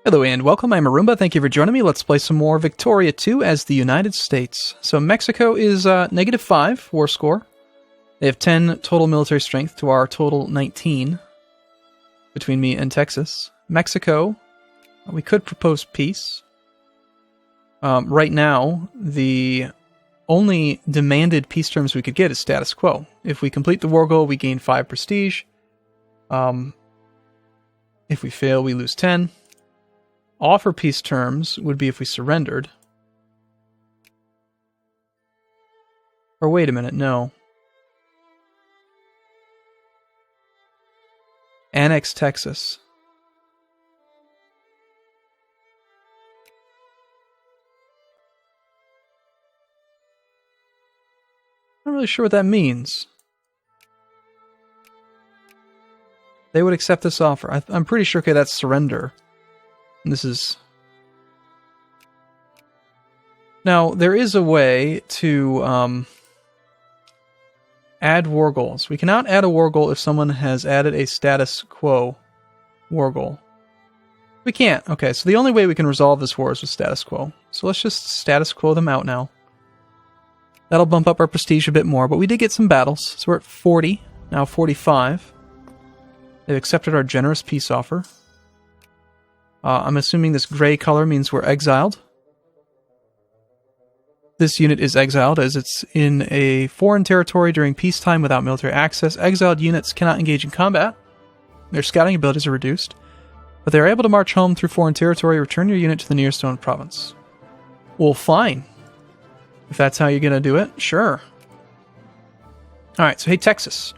Hello and welcome, I'm Arumba, thank you for joining me. Let's play some more Victoria 2 as the United States. So Mexico is -5 war score. They have 10 total military strength to our total 19 between me and Texas. Mexico, we could propose peace. Right now, the only demanded peace terms we could get is status quo. If we complete the war goal, we gain 5 prestige. If we fail, we lose 10. Offer peace terms would be if we surrendered. Or wait a minute, no. Annex Texas. I'm not really sure what that means. They would accept this offer. I'm pretty sure, okay, that's surrender. This is... Now, there is a way to add war goals. We cannot add a war goal if someone has added a status quo war goal. We can't. Okay, so the only way we can resolve this war is with status quo. So let's just status quo them out now. That'll bump up our prestige a bit more, but we did get some battles. So we're at 40, now 45. They've accepted our generous peace offer. I'm assuming this gray color means we're exiled. This unit is exiled as it's in a foreign territory during peacetime without military access. Exiled units cannot engage in combat. Their scouting abilities are reduced, but they are able to march home through foreign territory. Return your unit to the nearest owned province. Well, fine. If that's how you're going to do it, sure. Alright, so hey Texas.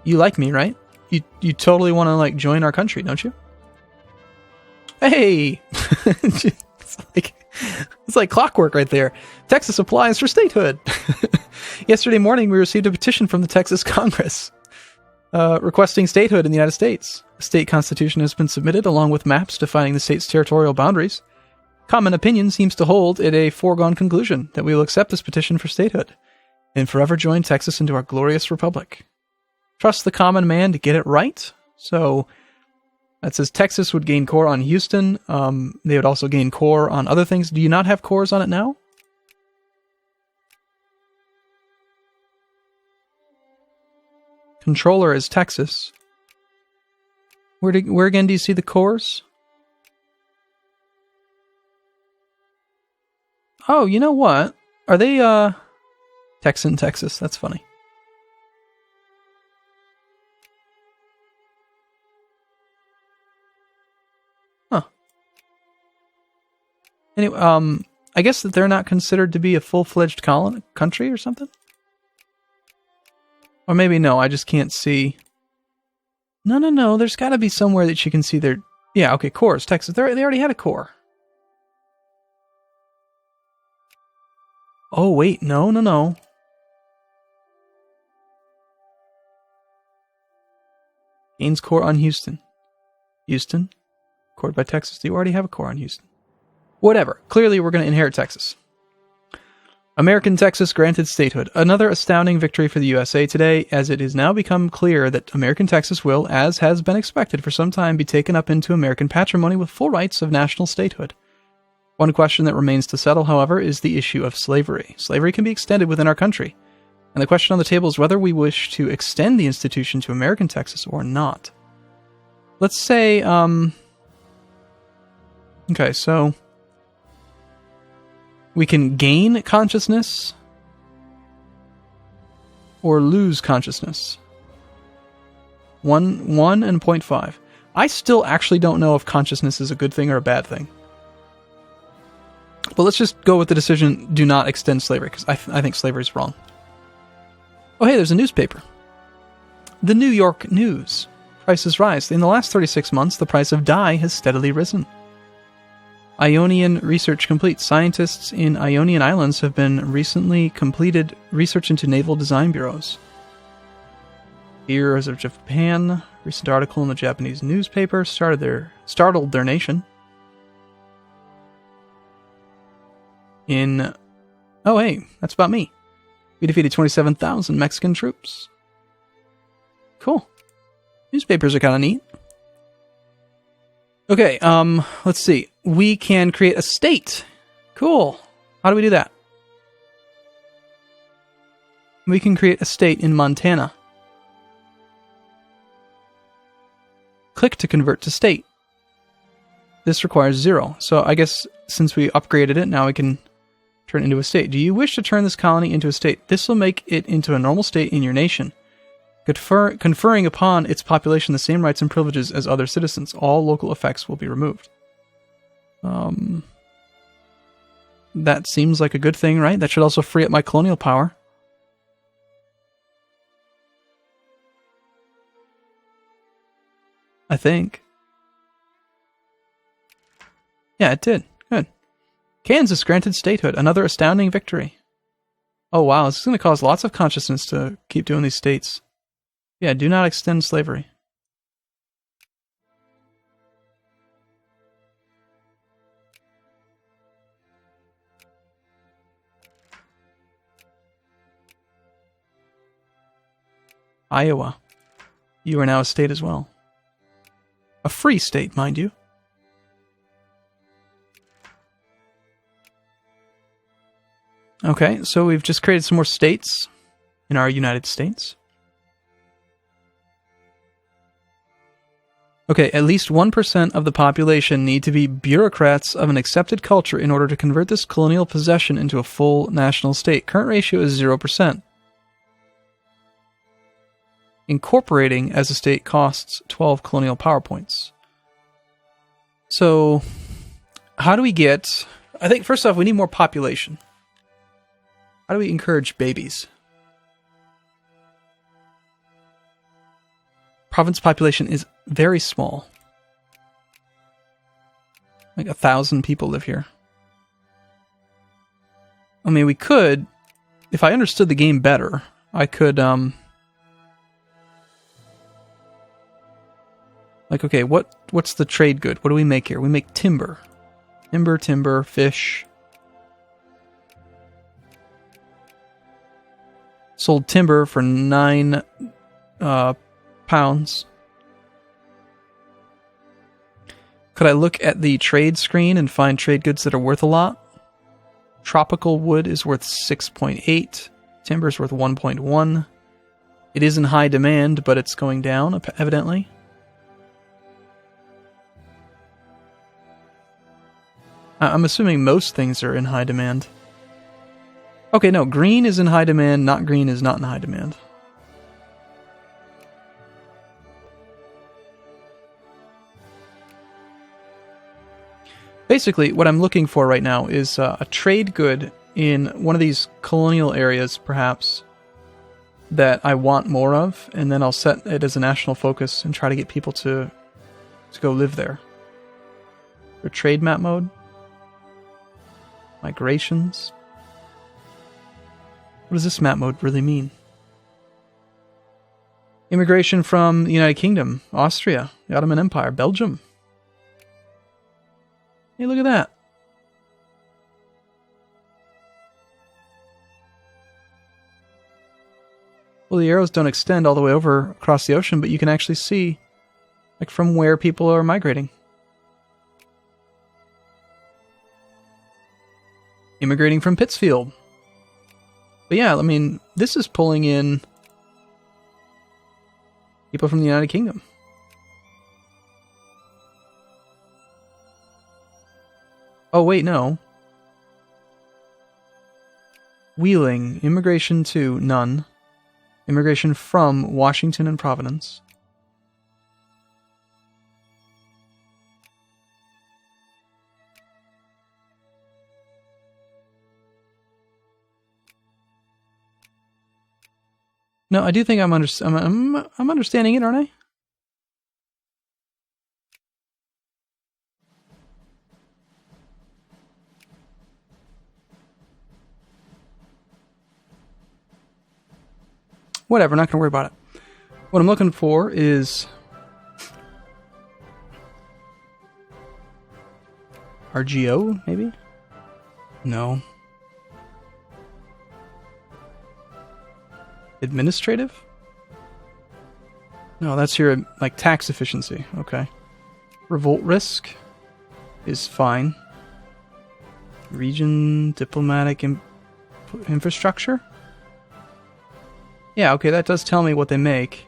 You like me, right? You totally want to like join our country, don't you? Hey! It's like clockwork right there. Texas applies for statehood. Yesterday morning, we received a petition from the Texas Congress requesting statehood in the United States. A state constitution has been submitted along with maps defining the state's territorial boundaries. Common opinion seems to hold it a foregone conclusion that we will accept this petition for statehood and forever join Texas into our glorious republic. Trust the common man to get it right. So... that says Texas would gain core on Houston. They would also gain core on other things. Do you not have cores on it now? Controller is Texas. Where again do you see the cores? Oh, you know what? Are they, Texan, Texas? That's funny. Anyway, I guess that they're not considered to be a full-fledged country or something? Or maybe no, I just can't see. No, there's got to be somewhere that you can see their... Yeah, okay, cores, Texas. They already had a core. Oh, wait, no. Gains core on Houston. Houston? Cored by Texas. Do you already have a core on Houston? Whatever. Clearly, we're going to inherit Texas. American Texas granted statehood. Another astounding victory for the USA today, as it has now become clear that American Texas will, as has been expected for some time, be taken up into American patrimony with full rights of national statehood. One question that remains to settle, however, is the issue of slavery. Slavery can be extended within our country, and the question on the table is whether we wish to extend the institution to American Texas or not. Let's say, okay, so... we can gain consciousness or lose consciousness. 1 and 0.5. I still actually don't know if consciousness is a good thing or a bad thing. But let's just go with the decision, do not extend slavery, because I think slavery is wrong. Oh hey, there's a newspaper. The New York News. Prices rise. In the last 36 months, the price of dye has steadily risen. Ionian research complete. Scientists in Ionian Islands have been recently completed research into naval design bureaus. Heroes of Japan. Recent article in the Japanese newspaper startled their nation. Oh hey, that's about me. We defeated 27,000 Mexican troops. Cool. Newspapers are kind of neat. Okay, let's see. We can create a state. Cool. How do we do that? We can create a state in Montana. Click to convert to state. This requires 0. So I guess since we upgraded it, now we can turn it into a state. Do you wish to turn this colony into a state? This will make it into a normal state in your nation, conferring upon its population the same rights and privileges as other citizens. All local effects will be removed. That seems like a good thing, right? That should also free up my colonial power. I think. Yeah, it did. Good. Kansas granted statehood. Another astounding victory. Oh wow, this is going to cause lots of consciousness to keep doing these states. Yeah, do not extend slavery. Iowa. You are now a state as well. A free state, mind you. Okay, so we've just created some more states in our United States. Okay, at least 1% of the population need to be bureaucrats of an accepted culture in order to convert this colonial possession into a full national state. Current ratio is 0%. Incorporating as a state costs 12 colonial power points. So, how do we get... I think, first off, we need more population. How do we encourage babies? Province population is very small. Like 1,000 people live here. I mean, we could... If I understood the game better, I could... Like, okay, what's the trade good? What do we make here? We make timber. Timber, fish. Sold timber for 9 pounds. Could I look at the trade screen and find trade goods that are worth a lot? Tropical wood is worth 6.8. Timber is worth 1.1. It is in high demand, but it's going down, evidently. I'm assuming most things are in high demand. Okay, no, green is in high demand, not green is not in high demand. Basically, what I'm looking for right now is a trade good in one of these colonial areas, perhaps, that I want more of, and then I'll set it as a national focus and try to get people to go live there. For trade map mode. Migrations. What does this map mode really mean? Immigration from the United Kingdom, Austria, the Ottoman Empire, Belgium. Hey, look at that. Well, the arrows don't extend all the way over across the ocean, but you can actually see like from where people are migrating. Immigrating from Pittsfield. But yeah, I mean, this is pulling in people from the United Kingdom. Oh, wait, no. Wheeling. Immigration to, none. Immigration from Washington and Providence. No, I do think I'm understanding it, aren't I? Whatever, not gonna worry about it. What I'm looking for is RGO, maybe? No. Administrative? No, that's your, like, tax efficiency. Okay. Revolt risk is fine. Region diplomatic infrastructure? Yeah, okay, that does tell me what they make.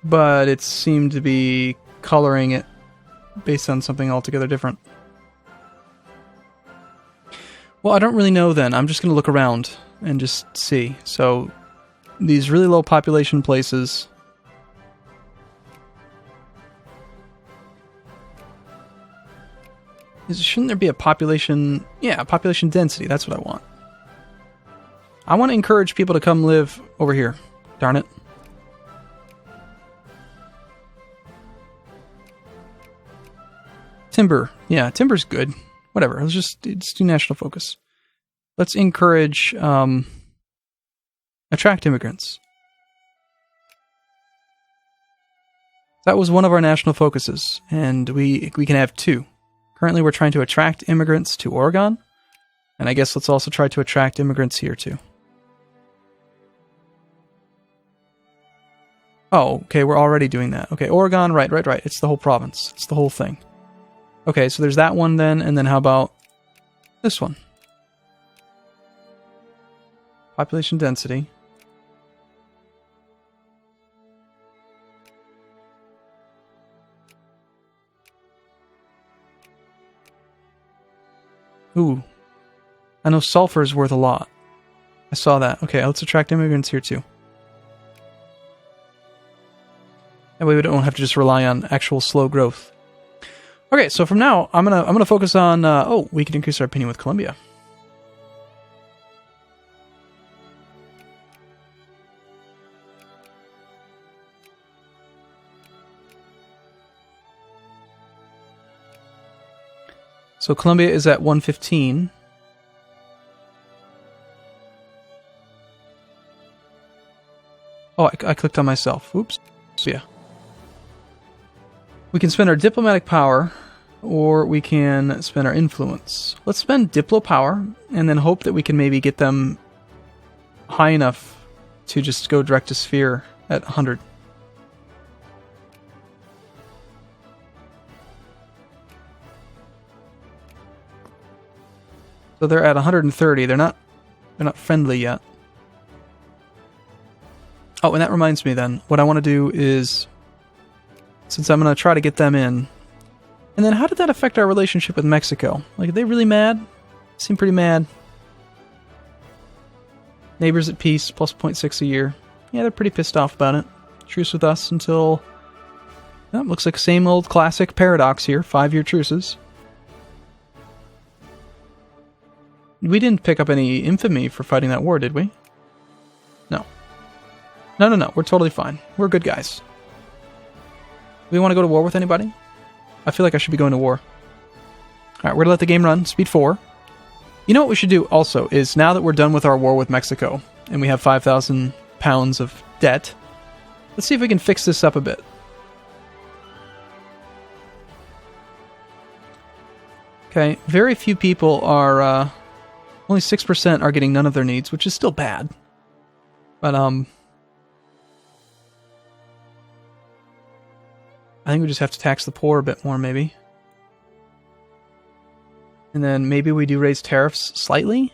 But it seemed to be coloring it based on something altogether different. Well, I don't really know then. I'm just going to look around and just see. So, these really low population places. Shouldn't there be a population... Yeah, population density. That's what I want. I want to encourage people to come live over here. Darn it. Timber. Yeah, timber's good. Whatever. Let's do national focus. Let's encourage... attract immigrants. That was one of our national focuses, and we can have 2. Currently, we're trying to attract immigrants to Oregon, and I guess let's also try to attract immigrants here, too. Oh, okay, we're already doing that. Okay, Oregon, right. It's the whole province. It's the whole thing. Okay, so there's that one then, and then how about this one? Population density. Ooh. I know sulfur is worth a lot. I saw that. Okay, let's attract immigrants here too. That way we don't have to just rely on actual slow growth. Okay, so from now, I'm gonna focus on... we can increase our opinion with Colombia. So Colombia is at 115. Oh, I clicked on myself. Oops. So yeah. We can spend our diplomatic power, or we can spend our influence. Let's spend diplo power, and then hope that we can maybe get them high enough to just go direct to sphere at 100. So they're at 130. They're not friendly yet. Oh, and that reminds me then, what I want to do is, since I'm going to try to get them in, and then how did that affect our relationship with Mexico? Like, are they really mad? Seem pretty mad. Neighbors at peace, plus 0.6 a year. Yeah, they're pretty pissed off about it. Truce with us until... Oh, looks like same old classic paradox here. 5-year truces. We didn't pick up any infamy for fighting that war, did we? No. No. We're totally fine. We're good guys. Do we want to go to war with anybody? I feel like I should be going to war. Alright, we're going to let the game run. Speed 4. You know what we should do also is, now that we're done with our war with Mexico, and we have 5,000 pounds of debt, let's see if we can fix this up a bit. Okay, very few people are... only 6% are getting none of their needs, which is still bad. But, I think we just have to tax the poor a bit more, maybe. And then maybe we do raise tariffs slightly?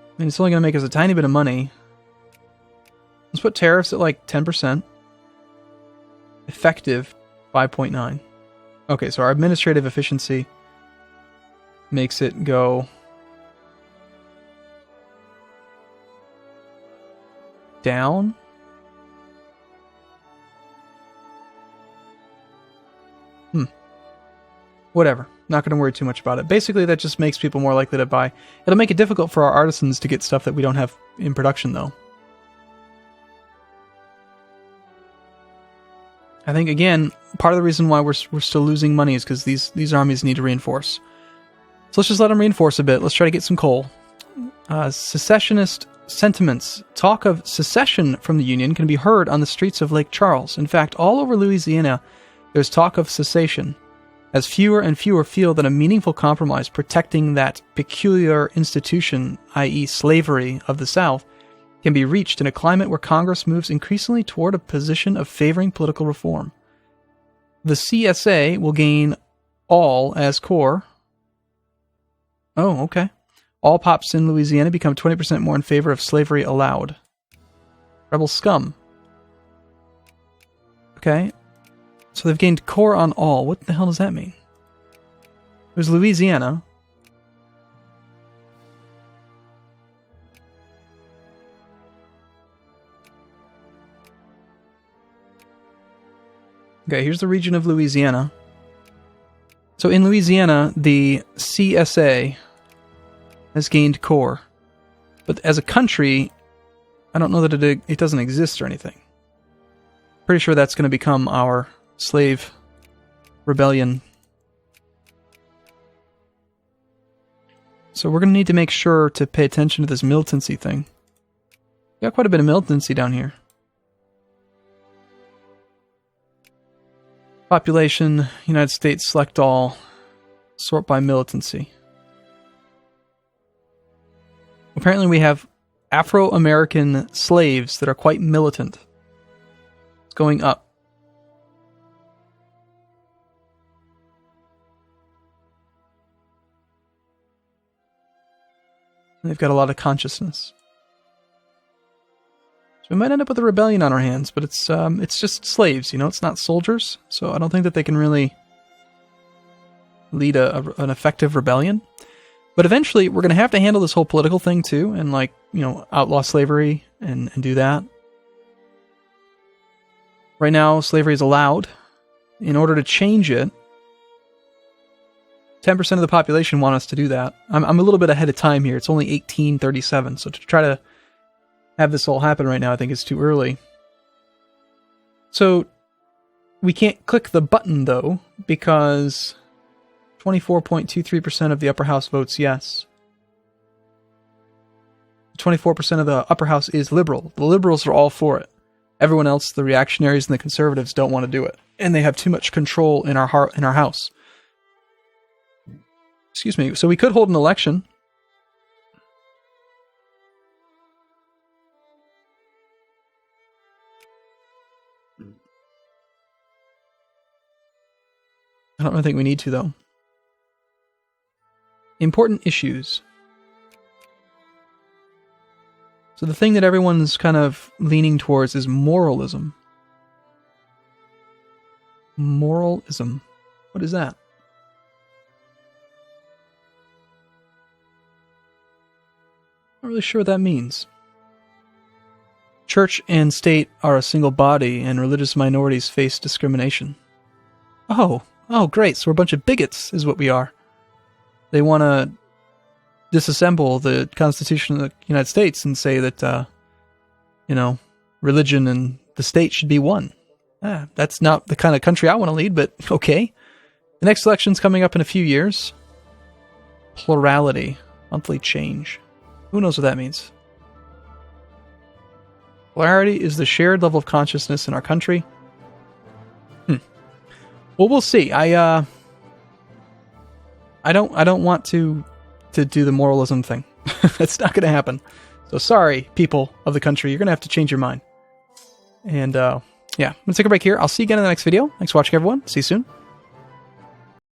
I mean, it's only going to make us a tiny bit of money. Let's put tariffs at like 10%. Effective, 5.9. Okay, so our administrative efficiency makes it go down. Whatever. Not going to worry too much about it. Basically, that just makes people more likely to buy. It'll make it difficult for our artisans to get stuff that we don't have in production, though. I think, again, part of the reason why we're still losing money is because these armies need to reinforce. So let's just let them reinforce a bit. Let's try to get some coal. Secessionist sentiments. Talk of secession from the Union can be heard on the streets of Lake Charles. In fact, all over Louisiana, there's talk of cessation, as fewer and fewer feel that a meaningful compromise protecting that peculiar institution, i.e. slavery, of the South, can be reached in a climate where Congress moves increasingly toward a position of favoring political reform. The CSA will gain all as core. Oh, okay. All pops in Louisiana become 20% more in favor of slavery allowed. Rebel scum. Okay. So they've gained core on all. What the hell does that mean? There's Louisiana. Okay, here's the region of Louisiana. So in Louisiana, the CSA has gained core. But as a country, I don't know that it doesn't exist or anything. Pretty sure that's going to become our slave rebellion. So we're going to need to make sure to pay attention to this militancy thing. We got quite a bit of militancy down here. Population, United States, select all, sort by militancy. Apparently we have Afro-American slaves that are quite militant. It's going up. They've got a lot of consciousness. So we might end up with a rebellion on our hands, but it's just slaves, you know, it's not soldiers, so I don't think that they can really lead an effective rebellion. But eventually, we're going to have to handle this whole political thing too, and like, you know, outlaw slavery and do that. Right now, slavery is allowed. In order to change it, 10% of the population want us to do that. I'm a little bit ahead of time here. It's only 1837, so to try to have this all happen right now, I think it's too early. So we can't click the button, though, because 24.23% of the upper house votes yes. 24% of the upper house is liberal. The liberals are all for it. Everyone else, the reactionaries and the conservatives, don't want to do it. And they have too much control in our house. Excuse me. So we could hold an election. I don't really think we need to, though. Important issues. So the thing that everyone's kind of leaning towards is moralism. Moralism. What is that? Not really sure what that means. Church and state are a single body, and religious minorities face discrimination. Oh, great. So we're a bunch of bigots, is what we are. They want to disassemble the Constitution of the United States and say that, you know, religion and the state should be one. That's not the kind of country I want to lead, but okay. The next election's coming up in a few years. Plurality. Monthly change. Who knows what that means? Plurality is the shared level of consciousness in our country. Well, we'll see. I don't want to do the moralism thing. That's not going to happen. So sorry, people of the country. You're going to have to change your mind. And yeah, I'm going to take a break here. I'll see you again in the next video. Thanks for watching, everyone. See you soon.